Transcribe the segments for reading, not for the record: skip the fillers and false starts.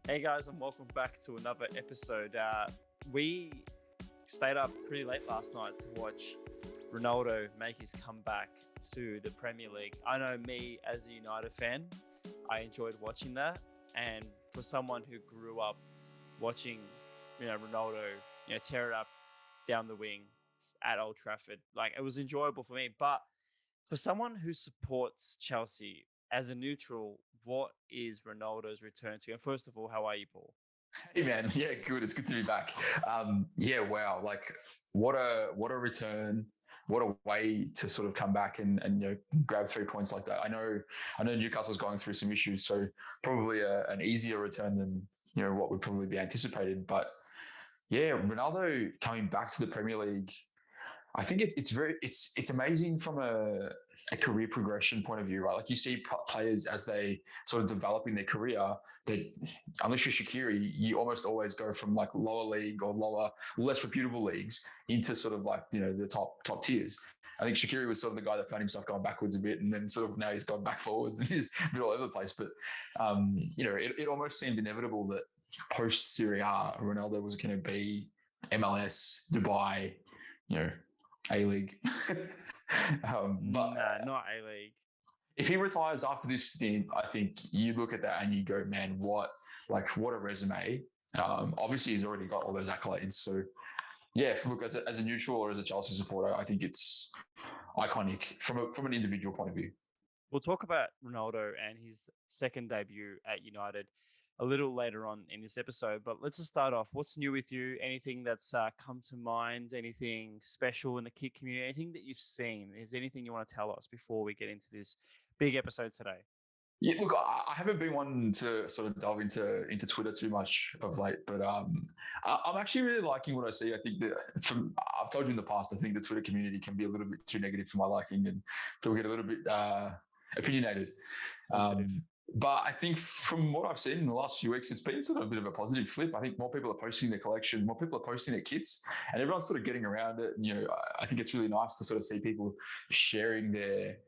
Hey guys, and welcome back to another episode. We stayed up pretty late last night to watch Ronaldo make his comeback to the Premier League. I know me as a United fan, I enjoyed watching that, and for someone who grew up watching, Ronaldo, tear it up down the wing at Old Trafford, like it was enjoyable for me. But for someone who supports Chelsea as a neutral, what is Ronaldo's return to? And first of all, how are you, Paul? Hey man, yeah, good. It's good to be back. Yeah, wow. Like, what a return. What a way to sort of come back and grab 3 points like that. I know Newcastle's going through some issues, so probably an easier return than what would probably be anticipated. But yeah, Ronaldo coming back to the Premier League, I think it's amazing from a career progression point of view, right? Like you see players as they sort of develop in their career, that unless you're Shaqiri, you almost always go from like lower league or less reputable leagues into sort of like the top tiers. I think Shaqiri was sort of the guy that found himself going backwards a bit, and then sort of now he's gone back forwards and he's a bit all over the place. But it almost seemed inevitable that post Serie A, Ronaldo was going to be MLS, Dubai, you know, A-League. But Nah, not A League. if he retires after this stint, I think you look at that and you go, man, what a resume. Obviously, he's already got all those accolades. So, yeah, look, as a neutral or as a Chelsea supporter, I think it's iconic from an individual point of view. We'll talk about Ronaldo and his second debut at United a little later on in this episode. But let's just start off. What's new with you? Anything that's come to mind? Anything special in the kid community? Anything that you've seen? Is there anything you want to tell us before we get into this big episode today? Yeah, look, I haven't been one to sort of delve into Twitter too much of late, but I'm actually really liking what I see. I think that I've told you in the past, I think the Twitter community can be a little bit too negative for my liking, and people get a little bit opinionated. But I think from what I've seen in the last few weeks, it's been sort of a bit of a positive flip. I think more people are posting their collections, more people are posting their kits, and everyone's sort of getting around it. And, I think it's really nice to sort of see people sharing their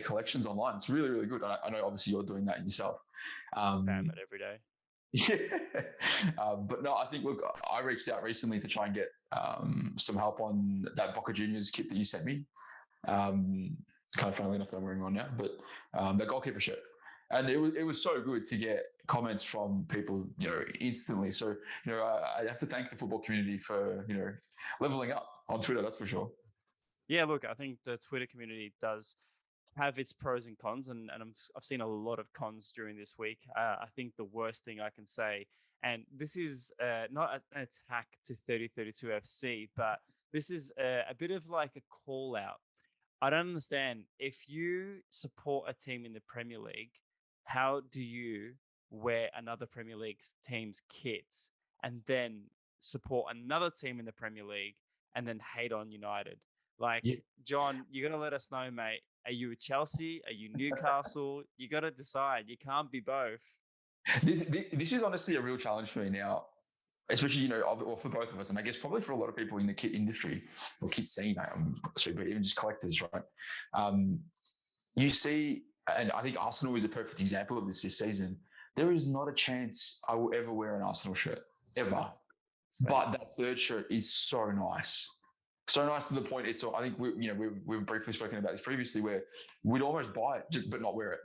collections online. It's really, really good. I know obviously you're doing that yourself. Spam it every day. Yeah. But no, I think, look, I reached out recently to try and get some help on that Boca Juniors kit that you sent me. It's kind of funnily enough that I'm wearing on now, but the goalkeeper shirt. And it was so good to get comments from people, instantly. So, I have to thank the football community for, leveling up on Twitter, that's for sure. Yeah, look, I think the Twitter community does have its pros and cons, and I've seen a lot of cons during this week. I think the worst thing I can say, and this is not an attack to 3032 FC, but this is a bit of like a call out. I don't understand. If you support a team in the Premier League, how do you wear another Premier League team's kits and then support another team in the Premier League and then hate on United? Like, Yeah. John, you got to let us know, mate. Are you Chelsea? Are you Newcastle? You got to decide. You can't be both. This is honestly a real challenge for me now, especially, or for both of us. And I guess probably for a lot of people in the kit industry or kit scene, sorry, but even just collectors, right? You see, and I think Arsenal is a perfect example of this season. There is not a chance I will ever wear an Arsenal shirt, ever. Same. But that third shirt is so nice. So nice to the point I think we've briefly spoken about this previously, where we'd almost buy it but not wear it.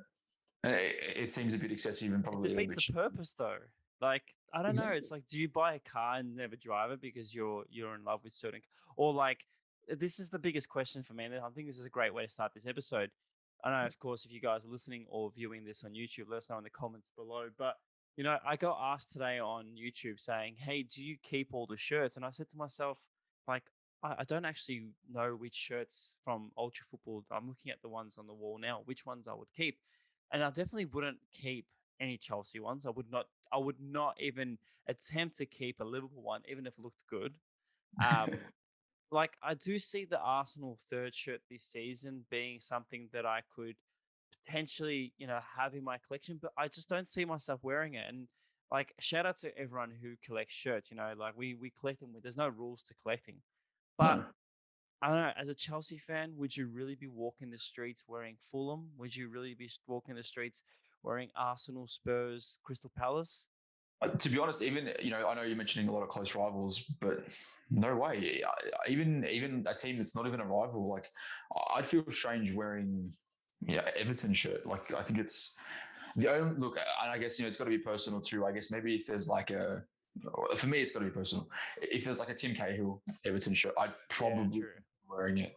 And it seems a bit excessive and It probably a little bit defeats the purpose, though. Like, I don't know. Exactly. It's like, do you buy a car and never drive it because you're in love with certain, or like, this is the biggest question for me. And I think this is a great way to start this episode. I know, of course, if you guys are listening or viewing this on YouTube, let us know in the comments below. But I got asked today on YouTube saying, "Hey, do you keep all the shirts?" And I said to myself, like, I don't actually know which shirts from Ultra Football. I'm looking at the ones on the wall now, which ones I would keep. And I definitely wouldn't keep any Chelsea ones. I would not even attempt to keep a Liverpool one, even if it looked good. Um, like I do see the Arsenal third shirt this season being something that I could potentially, have in my collection, but I just don't see myself wearing it. And like, shout out to everyone who collects shirts. Like we collect them. There's no rules to collecting, but No. I don't know. As a Chelsea fan, would you really be walking the streets wearing Fulham? Would you really be walking the streets wearing Arsenal, Spurs, Crystal Palace? To be honest, even I know you're mentioning a lot of close rivals, but no way. Even a team that's not even a rival, like I'd feel strange wearing Everton shirt. Like I think it's the only look, and I guess it's got to be personal too. I guess maybe if there's like for me, it's got to be personal. If there's like a Tim Cahill Everton shirt, I'd Yeah, probably be true. wearing it.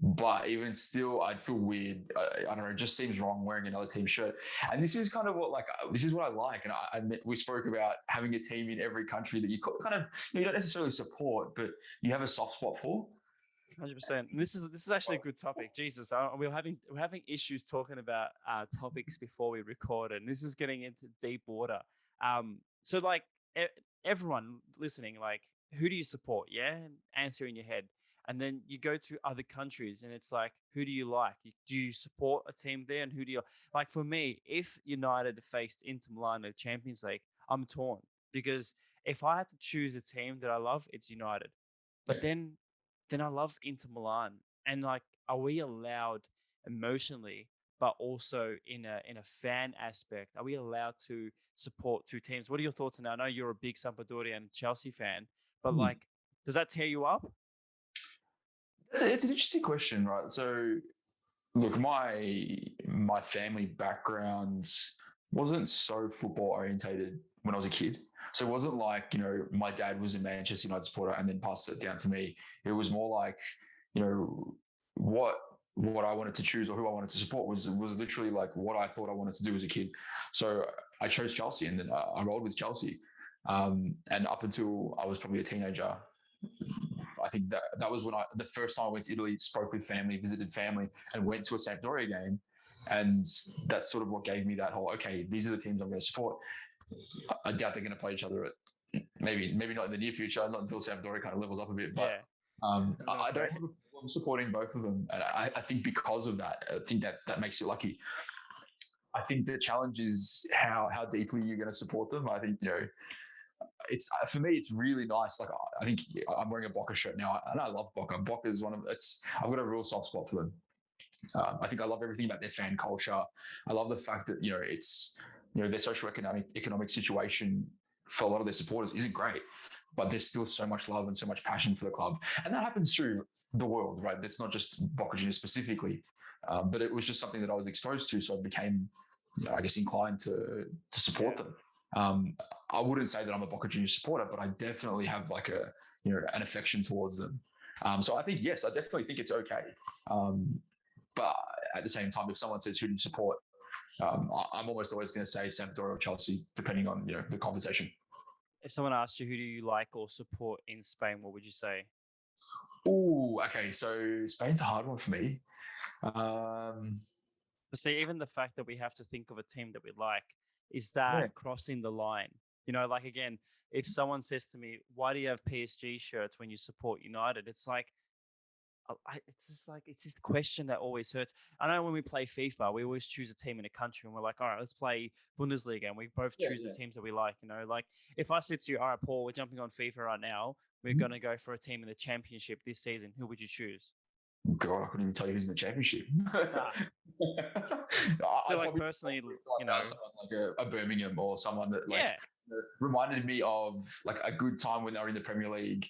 But even still, I'd feel weird. I don't know. It just seems wrong wearing another team shirt. And this is kind of what, this is what I like. And we spoke about having a team in every country that you kind of, you don't necessarily support, but you have a soft spot for. 100%. This is actually a good topic. Jesus, we're having issues talking about topics before we record, and this is getting into deep water. So like e- everyone listening, like who do you support? Yeah, answer in your head, and then you go to other countries, and it's like who do you like? Do you support a team there, and who do you like? For me, if United faced Inter Milan in the Champions League, I'm torn because if I had to choose a team that I love, it's United. Yeah. But then I love Inter Milan. And like, are we allowed emotionally, but also in a fan aspect, are we allowed to support two teams? What are your thoughts on that? I know you're a big Sampdoria Chelsea fan, but Hmm. like, does that tear you up? It's an interesting question, right? So, look, my family background wasn't so football orientated when I was a kid. So it wasn't like, my dad was a Manchester United supporter and then passed it down to me. It was more like, you know, what what I wanted to choose or who I wanted to support was literally like what I thought I wanted to do as a kid. So I chose Chelsea and then I rolled with Chelsea. And up until I was probably a teenager, I think that was when the first time I went to Italy, spoke with family, visited family, and went to a Sampdoria game. And that's sort of what gave me that whole, okay, these are the teams I'm going to support. I doubt they're going to play each other at maybe not in the near future, not until Sampdoria kind of levels up a bit. But Yeah, I was gonna I say. don't have a problem supporting both of them. And I think because of that, I think that makes you lucky. I think the challenge is how deeply you're going to support them. I think, it's for me, it's really nice. Like I think I'm wearing a Boca shirt now, and I love Boca. Boca is one of it's. I've got a real soft spot for them. I think I love everything about their fan culture. I love the fact that it's their economic situation for a lot of their supporters isn't great, but there's still so much love and so much passion for the club, and that happens through the world, right? That's not just Boca Juniors specifically, but it was just something that I was exposed to, so I became, I guess, inclined to support Yeah. them. I wouldn't say that I'm a Boca Juniors supporter, but I definitely have like an affection towards them. So I think yes, I definitely think it's okay. But at the same time, if someone says who do you support, I'm almost always going to say Sampdoria or Chelsea, depending on the conversation. If someone asked you who do you like or support in Spain, what would you say? Oh, okay. So Spain's a hard one for me. Um, But see, even the fact that we have to think of a team that we like, is yeah, that crossing the line? Like again, if someone says to me, "Why do you have PSG shirts when you support United?" It's like, it's just a question that always hurts. I know when we play FIFA, we always choose a team in a country, and we're like, "All right, let's play Bundesliga," and we both yeah, choose the yeah. teams that we like. Like if I said to you, "All right, Paul, we're jumping on FIFA right now. We're Mhm. gonna go for a team in the Championship this season. Who would you choose?" God, I couldn't even tell you who's in the championship. Nah. So I'd like probably personally, someone like a Birmingham or someone that like yeah. reminded me of like a good time when they were in the Premier League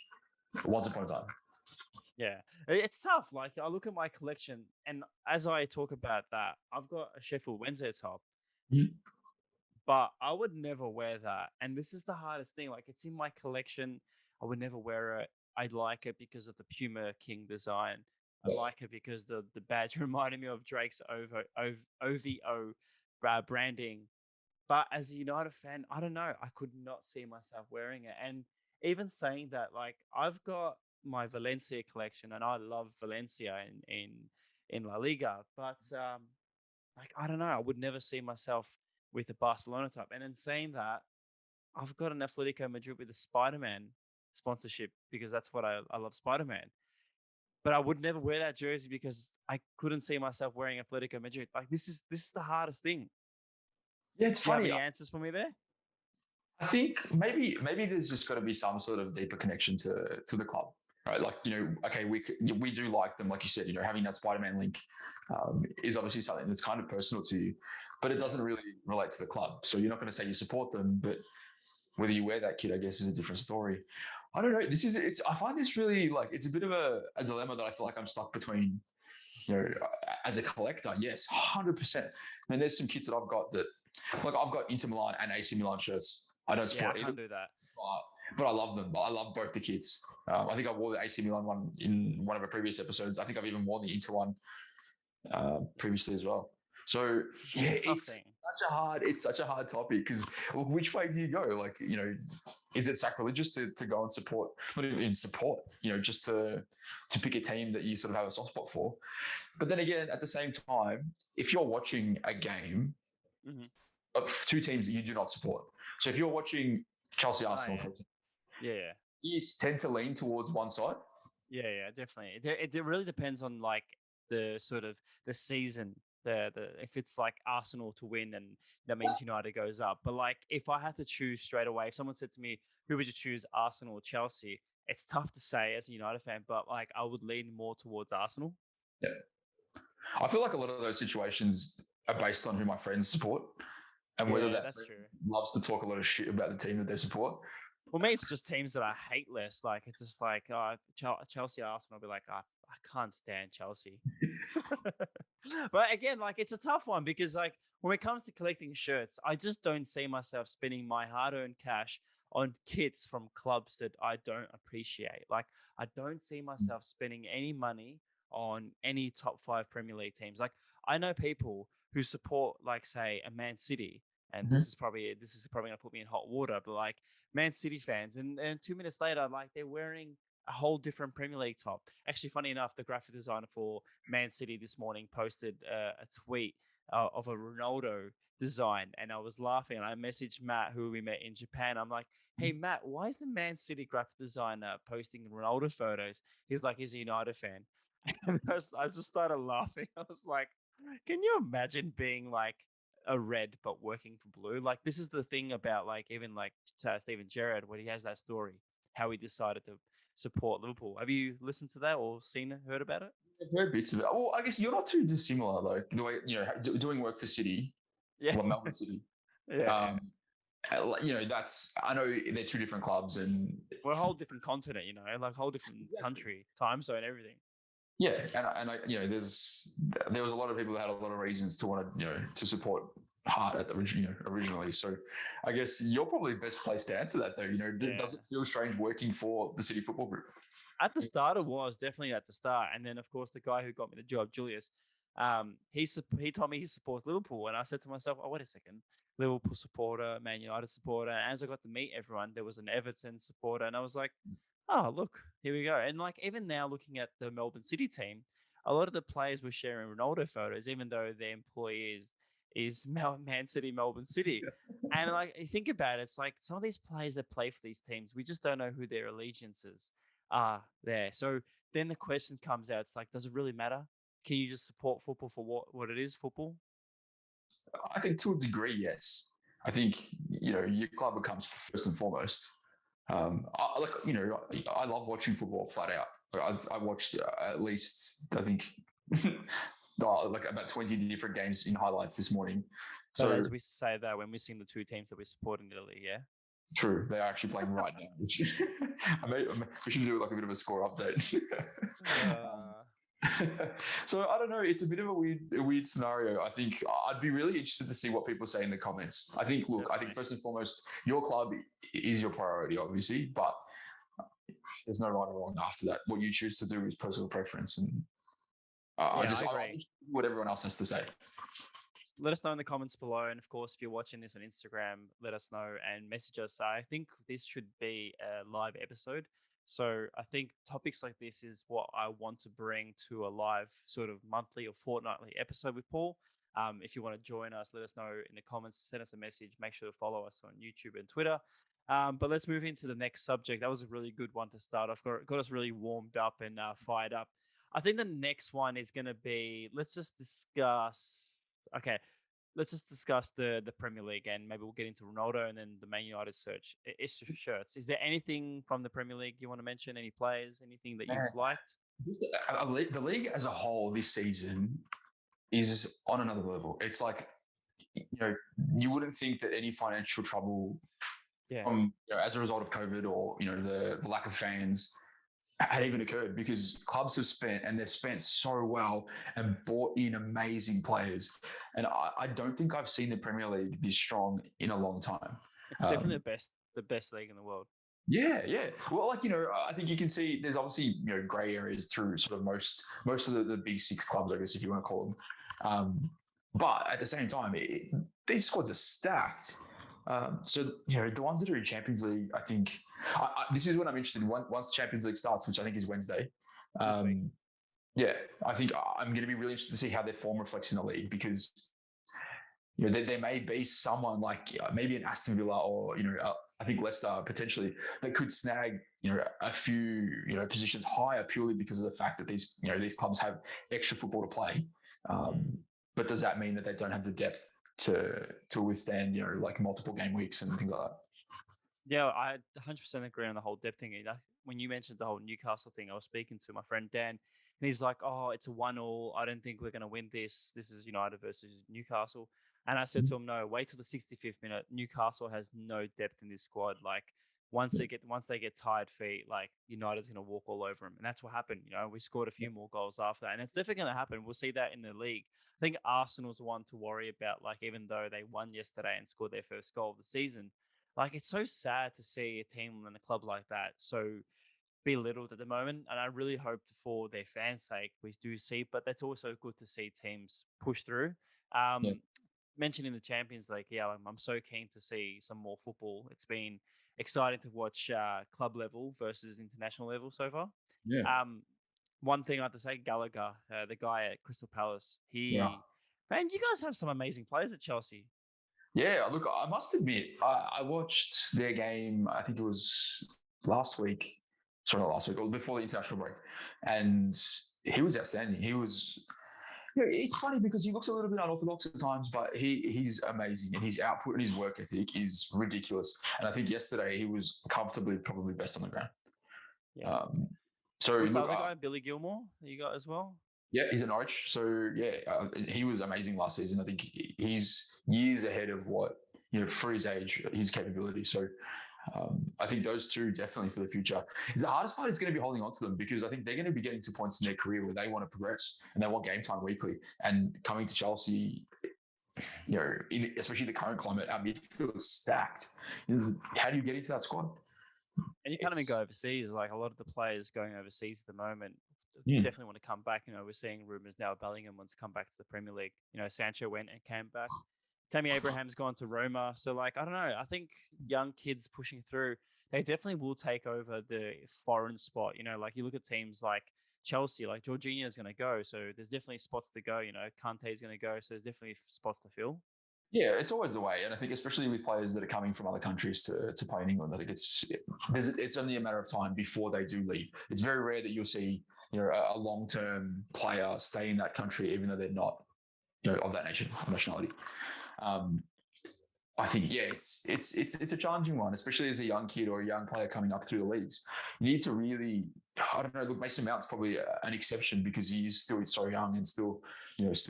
once upon a time. Yeah, it's tough. Like I look at my collection, and as I talk about that, I've got a Sheffield Wednesday top, Mhm. but I would never wear that. And this is the hardest thing. Like it's in my collection. I would never wear it. I like it because of the Puma King design. I Yeah. like it because the badge reminded me of Drake's OVO branding. But as a United fan, I don't know. I could not see myself wearing it. And even saying that, like I've got my Valencia collection, and I love Valencia in La Liga. But like I don't know, I would never see myself with a Barcelona type. And in saying that, I've got an Atletico Madrid with a Spider-Man sponsorship because that's what I love Spider-Man. But I would never wear that jersey because I couldn't see myself wearing Atletico Madrid. Like this is the hardest thing. Yeah, it's Do you have funny. any answers for me there? I think maybe there's just got to be some sort of deeper connection to the club, right? Like okay, we do like them, like you said. Having that Spider-Man link is obviously something that's kind of personal to you, but it Yeah. doesn't really relate to the club. So you're not going to say you support them, but Whether you wear that kit, I guess, is a different story. I don't know. I find this really like, it's a bit of a dilemma that I feel like I'm stuck between, as a collector. Yes, 100%. And there's some kits that I've got that, like I've got Inter Milan and AC Milan shirts. I don't Yeah, I support either, can't do that. but I love them. I love both the kits. I think I wore the AC Milan one in one of our previous episodes. I think I've even worn the Inter one previously as well. So yeah, it's such a hard topic because which way do you go? Like, is it sacrilegious to go and support, not even support, just to pick a team that you sort of have a soft spot for? But then again, at the same time, if you're watching a game of two teams that you do not support, so if you're watching Chelsea Arsenal, for example, yeah, do you tend to lean towards one side? yeah, definitely. It really depends on like the sort of the season. The if it's like Arsenal to win, and that means United goes up. But like if I had to choose straight away, if someone said to me, "Who would you choose, Arsenal or Chelsea?" It's tough to say as a United fan, but like I would lean more towards Arsenal. Yeah, I feel like a lot of those situations are based on who my friends support and whether that That's friend true. loves to talk a lot of shit about the team that they support. For me, it's just teams that I hate less. Like it's just like Chelsea, Arsenal. I'll be like, I can't stand Chelsea. But again, like it's a tough one because like when it comes to collecting shirts, I just don't see myself spending my hard-earned cash on kits from clubs that I don't appreciate. Like I don't see myself spending any money on any top 5 Premier League teams. Like I know people who support, like, say, a Man City, and Mm-hmm. this is probably gonna put me in hot water, but like Man City fans, and 2 minutes later, like they're wearing a whole different Premier League top. Actually, funny enough, the graphic designer for Man City this morning posted a tweet of a Ronaldo design, and I was laughing. And I messaged Matt, who we met in Japan. I'm like, "Hey Matt, why is the Man City graphic designer posting Ronaldo photos?" He's like, "He's a United fan." And I just started laughing. I was like, "Can you imagine being like a red but working for blue?" Like this is the thing about like even like Steven Gerrard when he has that story, how he decided to support Liverpool. Have you listened to that or heard about it? I've heard bits of it. Well, I guess you're not too dissimilar though. The way doing work for City, Yeah, well, Melbourne City. yeah. That's, I know they're two different clubs, and We're a whole different continent, like whole different country, time zone, everything. yeah, and I, there was a lot of people that had a lot of reasons to want to, to support Hart at the originally. So I guess you're probably best placed to answer that though. Does it feel strange working for the City Football Group? At the start, it was definitely at the start, and then of course the guy who got me the job, Julius, he told me he supports Liverpool, and I said to myself, "Oh, wait a second, Liverpool supporter, Man United supporter." And as I got to meet everyone, there was an Everton supporter, and I was like, "Oh, look, here we go." And like even now, looking at the Melbourne City team, a lot of the players were sharing Ronaldo photos, even though their employee is Man City, Melbourne City. And like you think about it, it's like some of these players that play for these teams, we just don't know who their allegiances are there. So then the question comes out, it's like, does it really matter? Can you just support football for what it is, football? I think to a degree, yes. I think your club becomes first and foremost. I love watching football flat out. I watched at least, I think, like about 20 different games in highlights this morning. But as we say that, we're missing the two teams that we support in Italy, yeah? True, they are actually playing right now. Which we should do like a bit of a score update. So I don't know. It's a bit of a weird scenario. I think I'd be really interested to see what people say in the comments. I think, look, I think first and foremost, your club is your priority, obviously, but there's no right or wrong after that. What you choose to do is personal preference, and I agree. What everyone else has to say. Let us know in the comments below. And of course, if you're watching this on Instagram, let us know and message us. I think this should be a live episode. So I think topics like this is what I want to bring to a live sort of monthly or fortnightly episode with Paul. If you want to join us, let us know in the comments, send us a message. Make sure to follow us on YouTube and Twitter. But let's move into the next subject. That was a really good one to start off. Got us really warmed up and fired up. I think the next one is going to be, let's just discuss the Premier League, and maybe we'll get into Ronaldo and then the Man United shirts. Is there anything from the Premier League you want to mention? Any players? Anything that you've liked? The league as a whole this season is on another level. It's like, you wouldn't think that any financial trouble Yeah. from as a result of COVID or the lack of fans had even occurred because clubs have spent and they've spent so well and bought in amazing players. And I don't think I've seen the Premier League this strong in a long time. It's definitely Um, the best league in the world. yeah, yeah. Well, I think you can see there's obviously grey areas through sort of most of the big six clubs, I guess, if you want to call them. But at the same time, these squads are stacked. So the ones that are in Champions League, I think this is what I'm interested in. Once Champions League starts, which I think is Wednesday. This week. Yeah, I think I'm going to be really interested to see how their form reflects in the league because there may be someone like maybe an Aston Villa or I think Leicester potentially that could snag a few positions higher purely because of the fact that these clubs have extra football to play. But does that mean that they don't have the depth to withstand like multiple game weeks and things like that? Yeah, I 100% agree on the whole depth thing. When you mentioned the whole Newcastle thing, I was speaking to my friend Dan, and he's like, "Oh, it's a 1-1. I don't think we're going to win this. This is United versus Newcastle." And I said to him, "No, wait till the 65th minute. Newcastle has no depth in this squad. Like once they get tired feet, like United's going to walk all over them." And that's what happened. We scored a few more goals after that, and it's definitely going to happen. We'll see that in the league. I think Arsenal's the one to worry about. Like even though they won yesterday and scored their first goal of the season. Like it's so sad to see a team and a club like that so belittled at the moment, and I really hope for their fans' sake we do see. But that's also good to see teams push through. Yeah, Mentioning the Champions League, yeah, I'm so keen to see some more football. It's been exciting to watch club level versus international level so far. yeah, Um, One thing I have to say, Gallagher, the guy at Crystal Palace, yeah. man, you guys have some amazing players at Chelsea. Yeah, look, I must admit, I watched their game. I think it was last week. Sorry, not last week, or before the international break, and he was outstanding. He was. It's funny because he looks a little bit unorthodox at times, but he's amazing, and his output and his work ethic is ridiculous. And I think yesterday he was comfortably probably best on the ground. Yeah. Um, so With the look, other guy, Billy Gilmore, you got as well. yeah, he's at Norwich. So yeah, he was amazing last season. I think he's years ahead of what for his age, his capability. So I think those two definitely for the future. The hardest part is going to be holding on to them because I think they're going to be getting to points in their career where they want to progress and they want game time weekly. And coming to Chelsea, especially the current climate, our midfield is stacked. How do you get into that squad? And you can't even go overseas. Like a lot of the players going overseas at the moment definitely want to come back. We're seeing rumors now Bellingham wants to come back to the Premier League. Sancho went and came back. Tammy Abraham's gone to Roma. So, like, I don't know. I think young kids pushing through, they definitely will take over the foreign spot. Like you look at teams like Chelsea, like Jorginho is going to go. So there's definitely spots to go. Kante is going to go. So there's definitely spots to fill. Yeah, it's always the way, and I think especially with players that are coming from other countries to play in England, I think it's only a matter of time before they do leave. It's very rare that you'll see a long term player stay in that country even though they're not of that nation or nationality. Um, I think it's a challenging one, especially as a young kid or a young player coming up through the leagues. You need to really, I don't know. Look, Mason Mount's probably an exception because he is still so young and still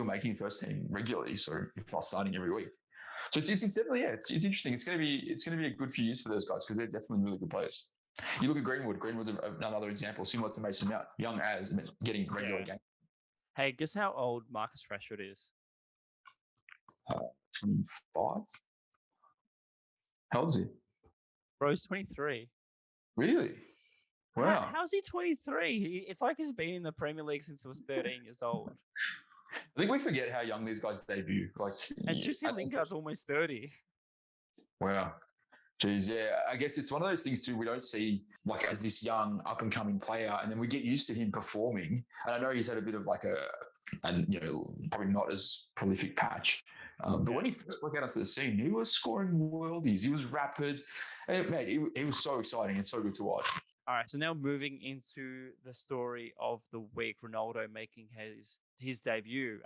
making first team regularly. So if not starting every week, so it's definitely it's interesting. It's going to be a good few years for those guys because they're definitely really good players. You look at Greenwood. Greenwood's another example, similar to Mason Mount, young as getting regular game. Hey, guess how old Marcus Rashford is? 25. How old is he? Bro, he's 23. Really? Wow. How's he 23? It's like he's been in the Premier League since he was 13 years old. I think we forget how young these guys debut. And Jesse Lingard's almost 30. Wow. Geez, yeah. I guess it's one of those things too. We don't see as this young up and coming player, and then we get used to him performing. And I know he's had a bit of probably not as prolific patch. But when he first broke out onto the scene, he was scoring worldies. He was rapid. And, mate, he was so exciting and so good to watch. All right, so now moving into the story of the week, Ronaldo making his debut.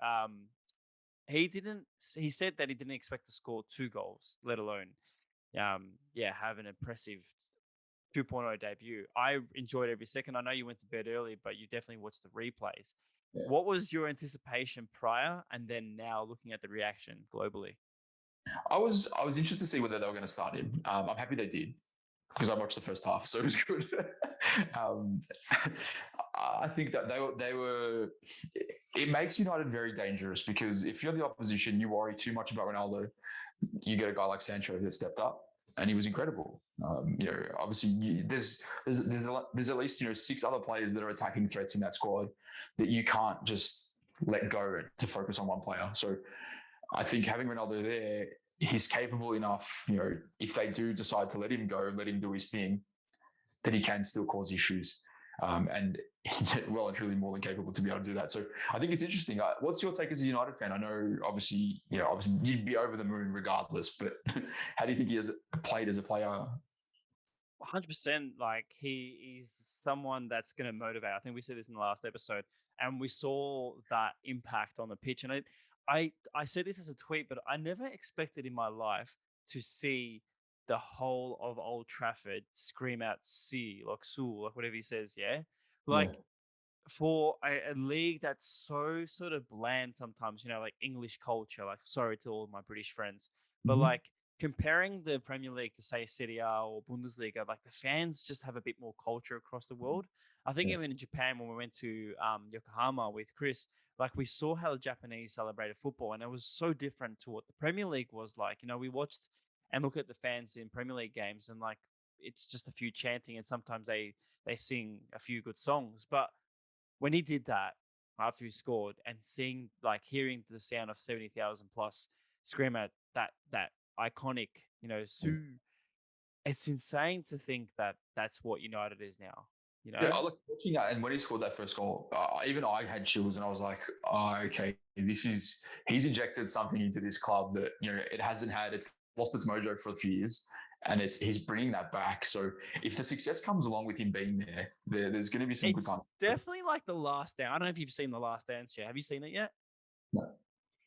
He said that he didn't expect to score 2 goals, let alone have an impressive 2.0 debut. I enjoyed every second. I know you went to bed early, but you definitely watched the replays. Yeah. What was your anticipation prior and then now looking at the reaction globally? I was interested to see whether they were going to start him. I'm happy they did because I watched the first half, so it was good. um, I think that they were. It makes United very dangerous because if you're the opposition, you worry too much about Ronaldo. You get a guy like Sancho that stepped up, and he was incredible. Obviously, there's at least 6 other players that are attacking threats in that squad that you can't just let go to focus on one player. So I think having Ronaldo there, he's capable enough. If they do decide to let him go, let him do his thing, that he can still cause issues. And he's well and truly more than capable to be able to do that. So I think it's interesting. What's your take as a United fan? I know, obviously, you'd be over the moon regardless. But how do you think he has played as a player? 100%. Like he is someone that's going to motivate. I think we said this in the last episode, and we saw that impact on the pitch. And I said this as a tweet, but I never expected in my life to see the whole of Old Trafford scream out "see" like "Sul," like whatever he says. Yeah, Yeah, like for a league that's so sort of bland sometimes, like English culture, like sorry to all my British friends, but mm-hmm. like comparing the Premier League to say Serie A or Bundesliga, like the fans just have a bit more culture across the world. I think Yeah, even in Japan, when we went to Yokohama with Chris, like we saw how the Japanese celebrated football, and it was so different to what the Premier League was like. We watched and look at the fans in Premier League games, and like it's just a few chanting, and sometimes they sing a few good songs, but when he did that after he scored and hearing the sound of 70,000 plus scream at that iconic, yeah. Sue, it's insane to think that that's what United is now, Yeah, I look watching that, and when he scored that first goal, even I had chills, and I was like, "Oh, okay, he's injected something into this club that it hasn't had. It's lost its mojo for a few years, and he's bringing that back. So if the success comes along with him being there's going to be some good It's times. definitely like The Last Dance. I don't know if you've seen The Last Dance yet. Have you seen it yet? No.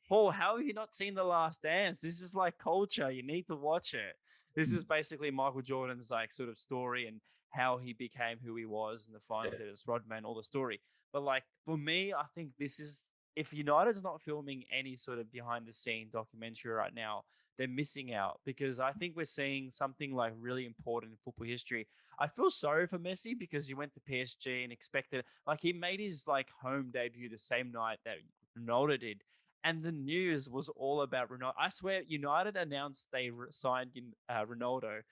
Paul, how have you not seen The Last Dance? This is like culture. You need to watch it. This is basically Michael Jordan's like sort of story and how he became who he was and the final Yeah. did as Rodman, all the story. But like for me, I think this is if United's not filming any sort of behind the scene documentary right now, they're missing out because I think we're seeing something like really important in football history. I feel sorry for Messi because he went to PSG and expected like he made his like home debut the same night that Ronaldo did, and the news was all about Ronaldo. I swear, United announced they signed Ronaldo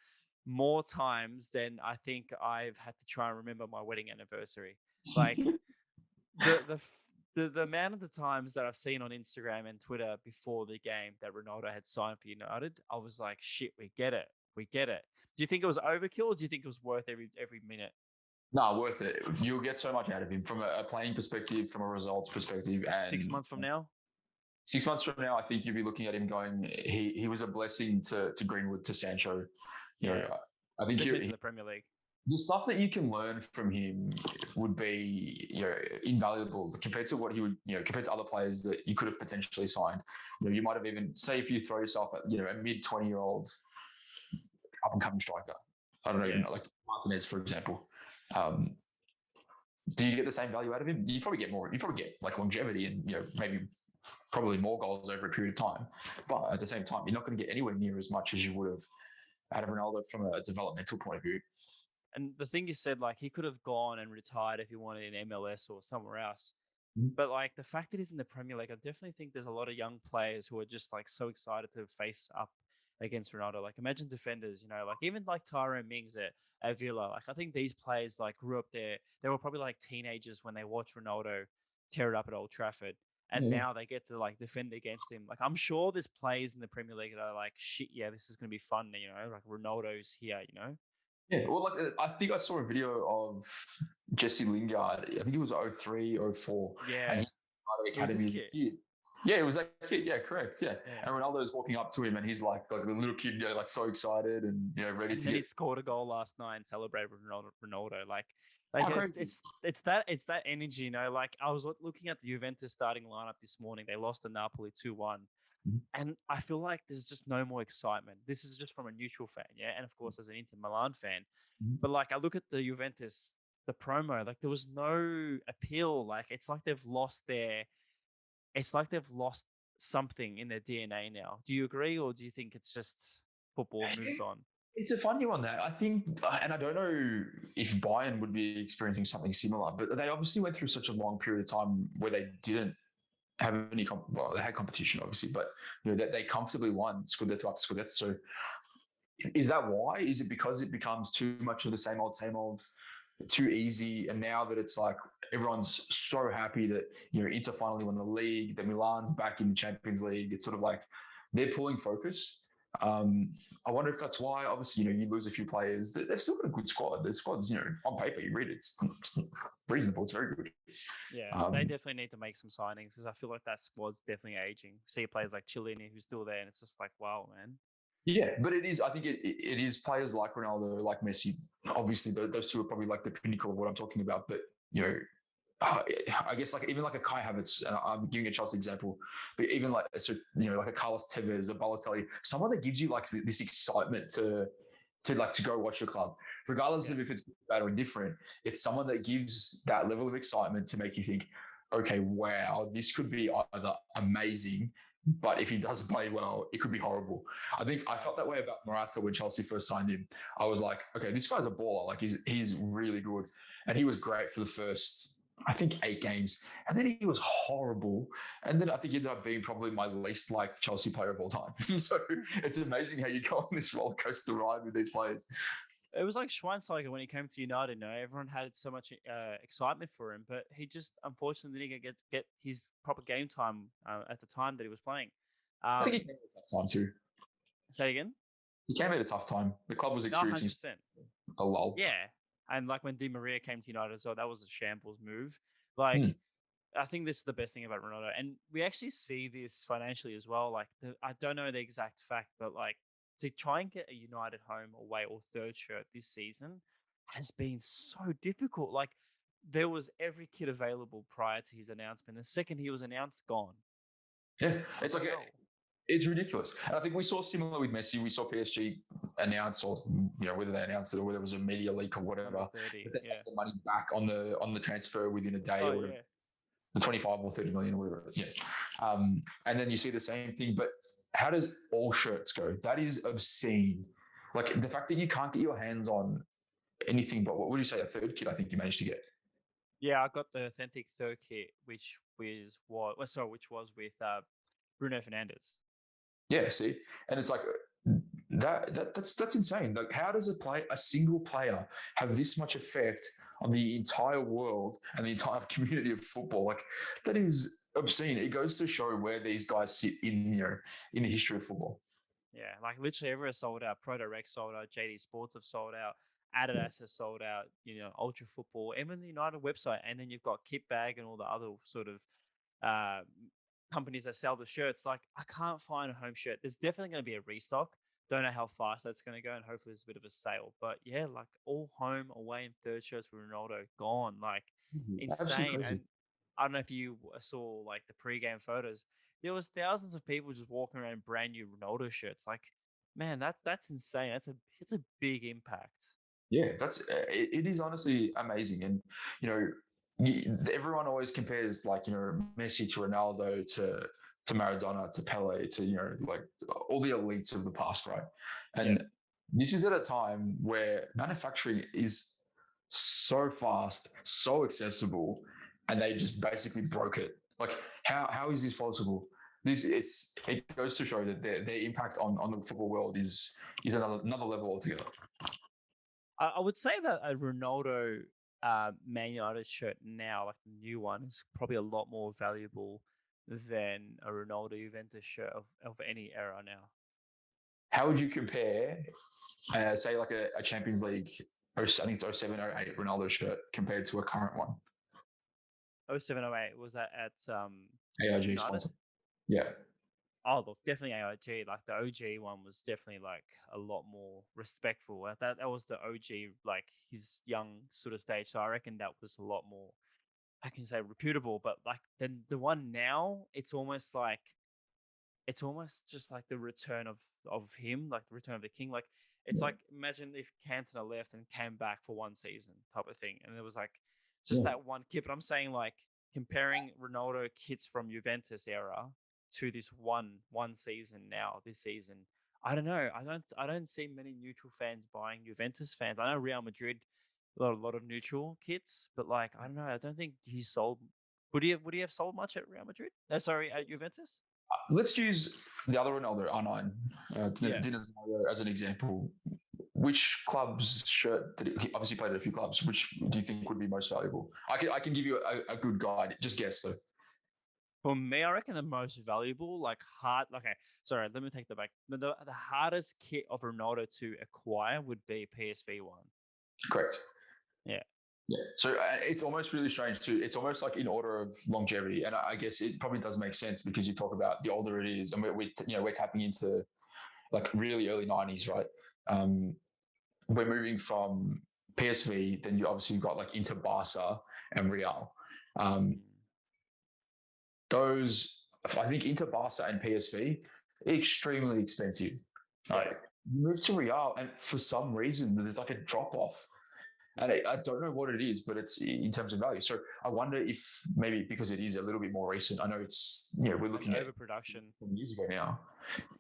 more times than I think I've had to try and remember my wedding anniversary. Like the the the amount of the times that I've seen on Instagram and Twitter before the game that Ronaldo had signed for United, I was like, shit, we get it. We get it. Do you think it was overkill or do you think it was worth every minute? No, worth it. You'll get so much out of him from a playing perspective, from a results perspective, 6 months from now? 6 months from now, I think you'll be looking at him going, he was a blessing to Greenwood, to Sancho. Yeah. I think Especially to the Premier League. the stuff that you can learn from him would be invaluable compared to what he would compared to other players that you could have potentially signed. You might have even say if you throw yourself at a mid 20-year-old up and coming striker. I don't know, even like Martinez, for example. Do you get the same value out of him? You probably get more. You probably get like longevity and maybe probably more goals over a period of time. But at the same time, you're not going to get anywhere near as much as you would have out of Ronaldo from a developmental point of view. And the thing you said, like he could have gone and retired if he wanted in MLS or somewhere else. Mm-hmm. But like the fact that he's in the Premier League, I definitely think there's a lot of young players who are just like so excited to face up against Ronaldo. Like imagine defenders, like even like Tyrone Mings at Villa. Like I think these players like grew up there. They were probably like teenagers when they watched Ronaldo tear it up at Old Trafford. And now they get to like defend against him. Like I'm sure there's players in the Premier League that are like, shit, yeah, this is gonna be fun, like Ronaldo's here. Yeah, well, like I think I saw a video of Jesse Lingard. I think it was 03, 04. Yeah. And he started It was this academy as a kid. Yeah, it was that kid. Yeah, correct. Yeah. And Ronaldo's walking up to him and he's like the little kid, like so excited and ready to then get. he scored a goal last night and celebrated with Ronaldo. Like it's that energy, Like I was looking at the Juventus starting lineup this morning. They lost to Napoli 2-1. Mhm. And I feel like there's just no more excitement. This is just from a neutral fan, yeah. And of course, as an Inter Milan fan. Mhm. But like I look at the Juventus, the promo, like there was no appeal. Like it's like they've lost something in their DNA now. Do you agree, or do you think it's just football moves on? It's a funny one there. I think, and I don't know if Bayern would be experiencing something similar, but they obviously went through such a long period of time where they didn't have any, well, they had competition obviously, but they comfortably won Scudetto after Scudetto. So is that why? Is it because it becomes too much of the same old, too easy? And now that it's like everyone's so happy that Inter finally won the league, that Milan's back in the Champions League, it's sort of like they're pulling focus. I wonder if that's why. Obviously, you lose a few players. They've still got a good squad. Their squad's, on paper, you read it, it's reasonable. It's very good. Yeah, they definitely need to make some signings because I feel like that squad's definitely aging. See players like Chiellini who's still there, and it's just like, wow, man. Yeah, but it is. I think it is players like Ronaldo, like Messi. Obviously, those two are probably like the pinnacle of what I'm talking about. But I guess like even like a Kai Havertz, and I'm giving a Chelsea example, but even like like a Carlos Tevez, a Balotelli, someone that gives you like this excitement to go watch your club, regardless of if it's bad or different. It's someone that gives that level of excitement to make you think, okay, wow, this could be either amazing, but if he doesn't play well, it could be horrible. I think I felt that way about Morata when Chelsea first signed him. I was like, okay, this guy's a baller. Like he's really good, and he was great for the first, I think, 8 games. And then he was horrible. And then I think he ended up being probably my least liked Chelsea player of all time. So it's amazing how you go on this roller coaster ride with these players. It was like Schweinsteiger when he came to United. Everyone had so much excitement for him, but he just unfortunately didn't get his proper game time at the time that he was playing. I think he came at a tough time too. Say again? He came at a tough time. The club was experiencing 100%. a lull. Yeah. And like when Di Maria came to United as well, that was a shambles move. Like, I think this is the best thing about Ronaldo. And we actually see this financially as well. Like, I don't know the exact fact, but like to try and get a United home, away, or third shirt this season has been so difficult. Like, there was every kit available prior to his announcement. The second he was announced, gone. Yeah. It's like it's ridiculous. And I think we saw similar with Messi. We saw PSG announce, or whether they announced it or whether it was a media leak or whatever, 30, but they got the money back on the transfer within a day, or whatever, the 25 or 30 million or whatever. Yeah. And then you see the same thing. But how does all shirts go? That is obscene. Like the fact that you can't get your hands on anything but, what would you say, a third kit I think you managed to get? Yeah, I got the authentic third kit, which was with Bruno Fernandes. Yeah, see, and it's like that's insane. Like, how does a single player have this much effect on the entire world and the entire community of football? Like, that is obscene. It goes to show where these guys sit in in the history of football. Yeah, like literally everywhere sold out. Proto Rex sold out. JD Sports have sold out. Adidas has sold out. Ultra Football, even the United website, and then you've got Kitbag and all the other sort of uh, companies that sell the shirts. Like, I can't find a home shirt. There's definitely going to be a restock. Don't know how fast that's going to go, and hopefully there's a bit of a sale. But yeah, like all home, away, and third shirts with Ronaldo gone. Like, insane. And I don't know if you saw like the pre-game photos. There was thousands of people just walking around in brand new Ronaldo shirts. Like, man, that's insane. It's a big impact. Yeah, it is honestly amazing. And everyone always compares like Messi to Ronaldo to Maradona to Pele to like all the elites of the past, right? And this is at a time where manufacturing is so fast, so accessible, and they just basically broke it. Like, how is this possible? It goes to show that their impact on the football world is another level altogether. I would say that a Ronaldo Man United shirt now, like the new one, is probably a lot more valuable than a Ronaldo Juventus shirt of any era now. How would you compare, say, like a Champions League, I think it's 07, 08 Ronaldo shirt compared to a current one? 07, 08, was that at AIG sponsor? Yeah. Oh, look, definitely AIG. Like the OG one was definitely like a lot more respectful. That was the OG, like his young sort of stage. So I reckon that was a lot more, I can say, reputable. But like the one now, it's almost just like the return of him, like the return of the king. Like it's like, imagine if Cantona left and came back for one season type of thing, and it was like just that one kit. But I'm saying, like, comparing Ronaldo kits from Juventus era to this one season now. This season, I don't know. I don't see many neutral fans buying Juventus fans. I know Real Madrid, a lot of neutral kits, but like I don't know. I don't think he sold. Would he have sold much at Real Madrid? Sorry, at Juventus. Let's use the other Ronaldo, R9, Yeah. Ronaldo as an example. Which club's shirt did he obviously played at a few clubs? Which do you think would be most valuable? I can give you a good guide. Just guess though. For me, I reckon the most valuable, like hard. Okay, sorry, let me take that back. The hardest kit of Ronaldo to acquire would be PSV one. Correct. Yeah. Yeah. So it's almost really strange too. It's almost like in order of longevity, and I guess it probably does make sense because you talk about the older it is, and we're tapping into like really early 90s, right? We're moving from PSV, then you obviously got like Inter, Barca, and Real. Those, I think Inter, Barca, and PSV, extremely expensive. Right? You move to Real, and for some reason, there's like a drop off. And I don't know what it is, but it's in terms of value. So I wonder if maybe because it is a little bit more recent. I know it's we're looking at overproduction years ago now.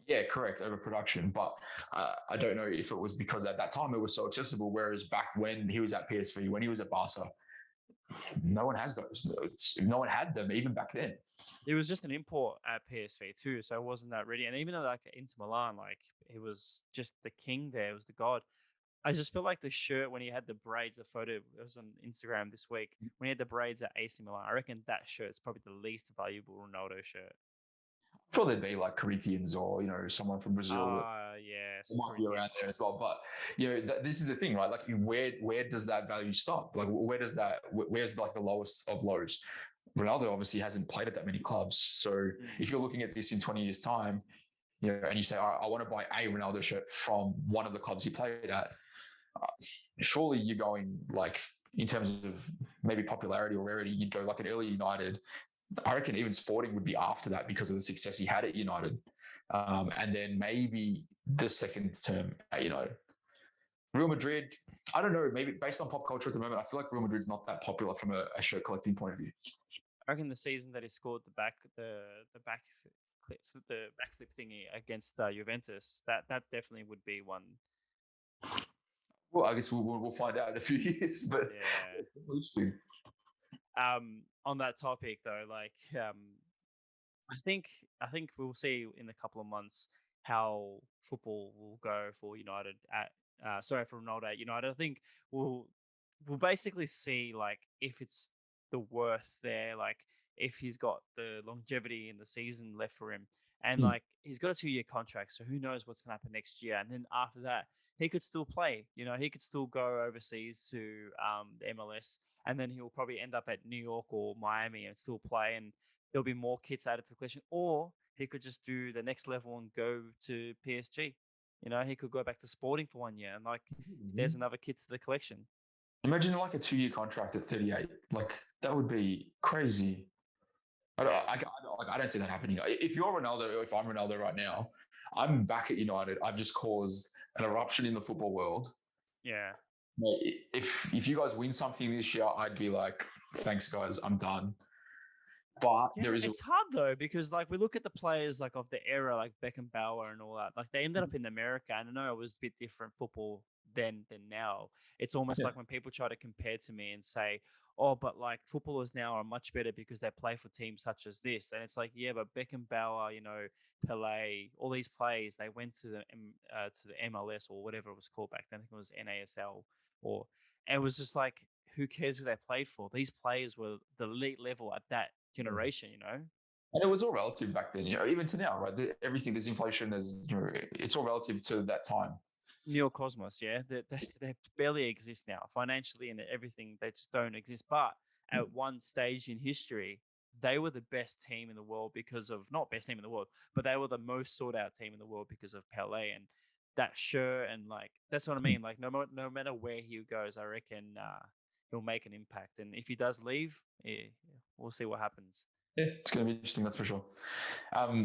Yeah, correct, overproduction. But I don't know if it was because at that time it was so accessible. Whereas back when he was at PSV, when he was at Barca, no one has those. No one had them even back then. It was just an import at PSV too, so it wasn't that ready. And even though like Inter Milan, like he was just the king there, it was the god. I just feel like the shirt when he had the braids, the photo it was on Instagram this week, when he had the braids at AC Milan, I reckon that shirt's probably the least valuable Ronaldo shirt. I'm sure there'd be like Corinthians or someone from Brazil yes, that might be around there as well. But this is the thing, right? Like where does that value stop? Like where's like the lowest of lows? Ronaldo obviously hasn't played at that many clubs. So if you're looking at this in 20 years' time, and you say, I want to buy a Ronaldo shirt from one of the clubs he played at, surely you're going like in terms of maybe popularity or rarity, you'd go like an early United. I reckon even Sporting would be after that because of the success he had at United. And then maybe the second term at United. Real Madrid, I don't know, maybe based on pop culture at the moment, I feel like Real Madrid's not that popular from a shirt collecting point of view. I reckon the season that he scored the backflip thingy against Juventus, that definitely would be one. Well, I guess we'll find out in a few years, but yeah, interesting. On that topic though, like I think we'll see in a couple of months how football will go for United for Ronaldo at United. I think we'll basically see like if it's the worth there, like if he's got the longevity in the season left for him. And like he's got a 2-year contract, so who knows what's gonna happen next year. And then after that, he could still play. He could still go overseas to the MLS, and then he'll probably end up at New York or Miami and still play. And there'll be more kits added to the collection, or he could just do the next level and go to PSG. He could go back to Sporting for 1 year, and like there's another kit to the collection. Imagine like a 2-year contract at 38. Like that would be crazy. I don't see that happening. If you're Ronaldo, or if I'm Ronaldo right now, I'm back at United. I've just caused an eruption in the football world. Yeah. If you guys win something this year, I'd be like, thanks guys, I'm done. But it's hard though, because like we look at the players like of the era, like Beckenbauer and all that. Like they ended up in America, and I know it was a bit different football then than now. It's almost like when people try to compare to me and say, "Oh, but like footballers now are much better because they play for teams such as this." And it's like, yeah, but Beckenbauer, Pelé, all these players, they went to the MLS or whatever it was called back then. I think it was NASL, and it was just like, who cares who they played for? These players were the elite level at that generation, And it was all relative back then, even to now, right? Everything, there's inflation, it's all relative to that time. Neocosmos, yeah, they barely exist now financially and everything. They just don't exist. But at one stage in history, they were the best team in the world because of not best team in the world, but they were the most sought out team in the world because of Pelé and that shirt. And like that's what I mean. Like no matter where he goes, I reckon he'll make an impact. And if he does leave, we'll see what happens. Yeah, it's going to be interesting, that's for sure.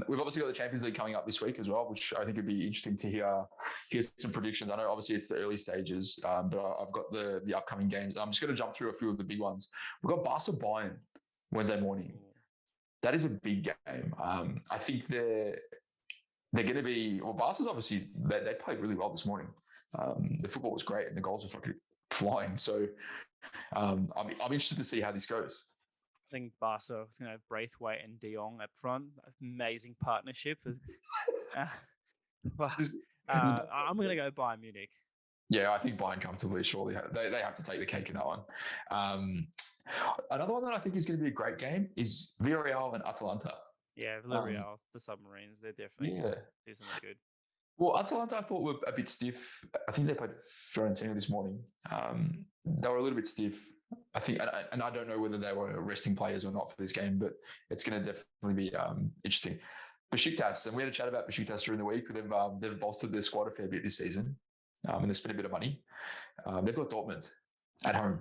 We've obviously got the Champions League coming up this week as well, which I think would be interesting to hear some predictions. I know obviously it's the early stages, but I've got the upcoming games. I'm just going to jump through a few of the big ones. We've got Barca Bayern Wednesday morning. that is a big game. I think they're going to be, well, Barca's obviously, they played really well this morning. The football was great and the goals were fucking flying. So I'm interested to see how this goes. I think Barca is going to have Braithwaite and De Jong up front. Amazing partnership. Well, I'm going to go Bayern Munich. Yeah, I think Bayern comfortably, surely. They have to take the cake in that one. Another one that I think is going to be a great game is Villarreal and Atalanta. Yeah, Villarreal, the Submarines, they're definitely do something good. Well, Atalanta I thought were a bit stiff. I think they played Fiorentina this morning. They were a little bit stiff. I think, and I don't know whether they were resting players or not for this game, but it's going to definitely be interesting. Besiktas, and we had a chat about Besiktas during the week. They've bolstered their squad a fair bit this season, and they spent a bit of money. They've got Dortmund at home.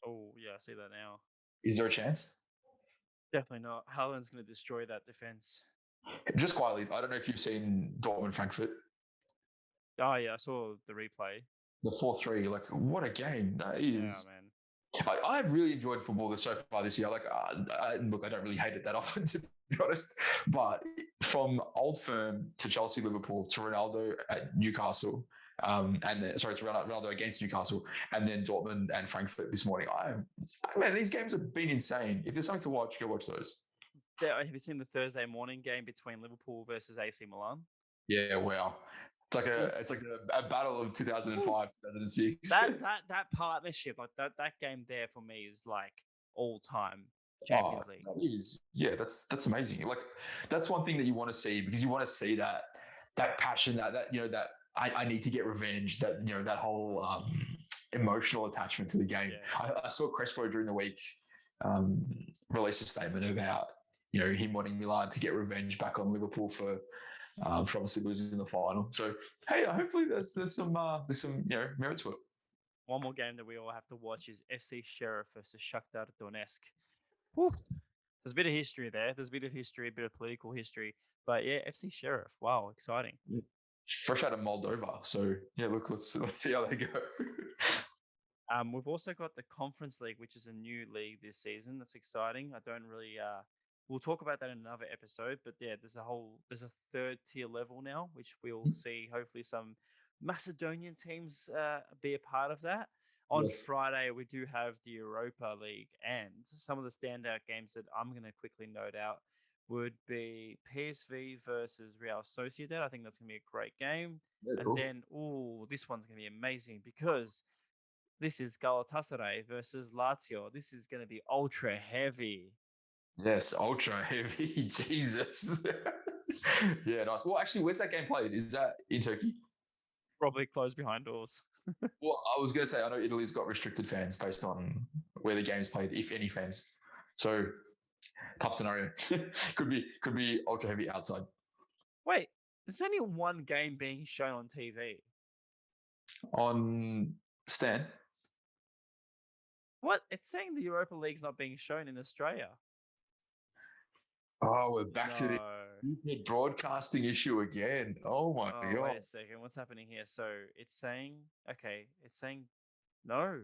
Oh, yeah, I see that now. Is there a chance? Definitely not. Haaland's going to destroy that defense. Just quietly, I don't know if you've seen Dortmund Frankfurt. Oh, yeah, I saw the replay. The 4-3, like, what a game. That is. Yeah, man. I've really enjoyed football so far this year. Like, look, I don't really hate it that often, to be honest. But from Old Firm to Chelsea, Liverpool to Ronaldo at Newcastle, to Ronaldo against Newcastle, and then Dortmund and Frankfurt this morning. Man, these games have been insane. If there's something to watch, go watch those. Have you seen the Thursday morning game between Liverpool versus AC Milan? Yeah, wow. It's like a battle of 2005, 2006. That partnership, like that game there for me is like all time Champions League. That is, yeah, that's amazing. Like that's one thing that you want to see, because you want to see that passion, that I need to get revenge, that whole emotional attachment to the game. Yeah. I saw Crespo during the week release a statement about him wanting Milan to get revenge back on Liverpool for obviously losing in the final. So hey, hopefully there's some merit to it. One more game that we all have to watch is FC Sheriff versus Shakhtar Donetsk. Whew. There's a bit of history there. There's a bit of history, a bit of political history. But yeah, FC Sheriff. Wow, exciting. Fresh out of Moldova. So yeah, look, let's see how they go. We've also got the Conference League, which is a new league this season. That's exciting. I don't really we'll talk about that in another episode, but yeah, there's a third tier level now, which we'll see hopefully some Macedonian teams be a part of that. On Friday, we do have the Europa League, and some of the standout games that I'm going to quickly note out would be PSV versus Real Sociedad. I think that's going to be a great game. Yeah, cool. And then, this one's going to be amazing because this is Galatasaray versus Lazio. This is going to be ultra heavy. Yes, ultra heavy. Jesus. Yeah, nice. Well, actually, where's that game played? Is that in Turkey? Probably closed behind doors. Well, I was going to say, I know Italy's got restricted fans based on where the game's played, if any fans. So, tough scenario. could be ultra heavy outside. Wait, there's only one game being shown on TV. On Stan? What? It's saying the Europa League's not being shown in Australia. Oh, we're back to the broadcasting issue again. Oh my God. Wait a second. What's happening here? So it's saying no.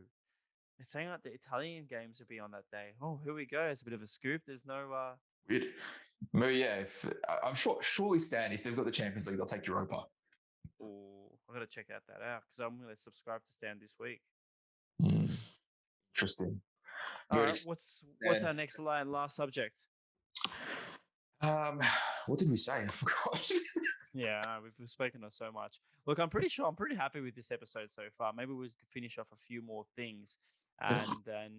It's saying that the Italian games will be on that day. Oh, here we go. It's a bit of a scoop. There's no weird. Maybe yeah. I'm surely Stan, if they've got the Champions League, they'll take Europa. Oh, I'm gonna check that out because I'm gonna subscribe to Stan this week. Interesting. All right, what's our next last subject? What did we say? I forgot. Yeah, we've spoken on so much. Look, I'm pretty happy with this episode so far. Maybe we could finish off a few more things, and then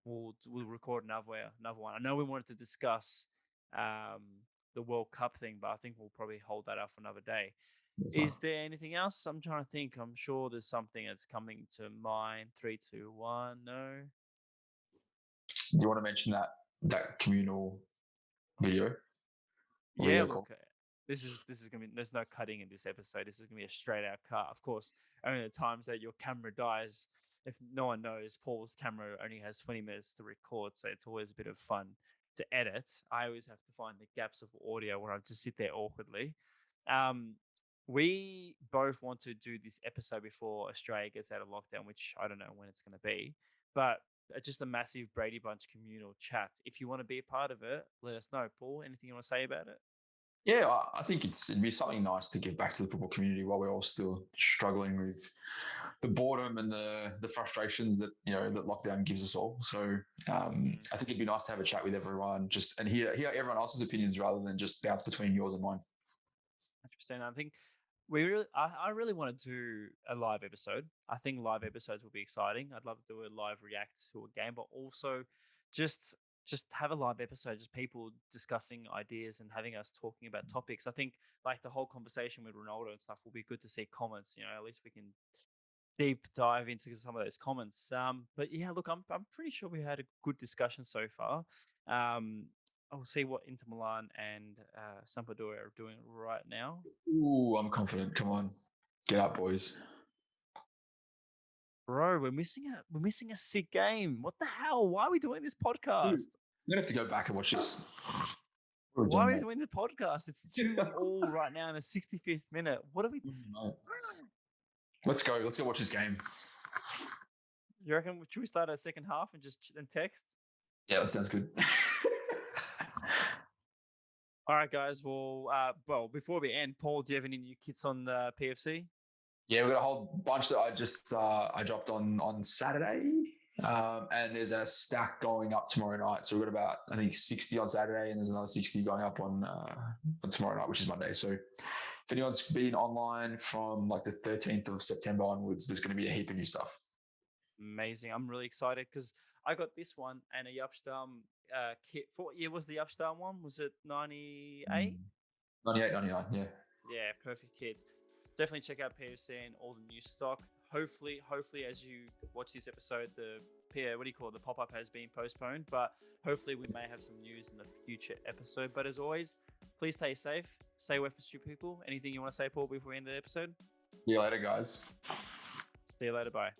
we'll record another one. I know we wanted to discuss the World Cup thing, but I think we'll probably hold that up for another day. Is there anything else? I'm trying to think. I'm sure there's something that's coming to mind. 3, 2, 1. No. Do you want to mention that communal video? Yeah, look, this is gonna be. There's no cutting in this episode. This is gonna be a straight out cut. Of course, only the times that your camera dies. If no one knows, Paul's camera only has 20 minutes to record, so it's always a bit of fun to edit. I always have to find the gaps of audio where I just sit there awkwardly. We both want to do this episode before Australia gets out of lockdown, which I don't know when it's going to be. But just a massive Brady Bunch communal chat. If you want to be a part of it, let us know. Paul, anything you want to say about it? Yeah, I think it'd be something nice to give back to the football community while we're all still struggling with the boredom and the frustrations that that lockdown gives us all. So I think it'd be nice to have a chat with everyone, and hear everyone else's opinions rather than just bounce between yours and mine. 100%. I think I really want to do a live episode. I think live episodes will be exciting. I'd love to do a live react to a game, but also just have a live episode, just people discussing ideas and having us talking about topics. I think like the whole conversation with Ronaldo and stuff will be good to see comments. At least we can deep dive into some of those comments. But yeah, look, I'm pretty sure we had a good discussion so far. I'll see what Inter Milan and Sampdoria are doing right now. Ooh, I'm confident. Come on, get up, boys. Bro, we're missing a sick game. What the hell? Why are we doing this podcast? Dude, I'm gonna have to go back and watch this. Why are we doing the podcast? It's 2-2 right now in the 65th minute. What are we? Let's go. Let's go watch this game. You reckon? Should we start our second half and just text? Yeah, that sounds good. All right, guys. Well, before we end, Paul, do you have any new kits on the PFC? Yeah, we've got a whole bunch that I dropped on Saturday, and there's a stack going up tomorrow night. So we've got about, I think, 60 on Saturday, and there's another 60 going up on tomorrow night, which is Monday. So if anyone's been online from like the 13th of September onwards, there's going to be a heap of new stuff. Amazing. I'm really excited because I got this one and a Yupstam kit. For what year was the Yupstam one? Was it 98? 98, 99, yeah. Yeah, perfect kits. Definitely check out PFC and all the new stock. Hopefully, as you watch this episode, the pop-up has been postponed, but hopefully we may have some news in the future episode. But as always, please stay safe, stay away from stupid people. Anything you want to say, Paul, before we end the episode? See you later, guys. See you later, bye.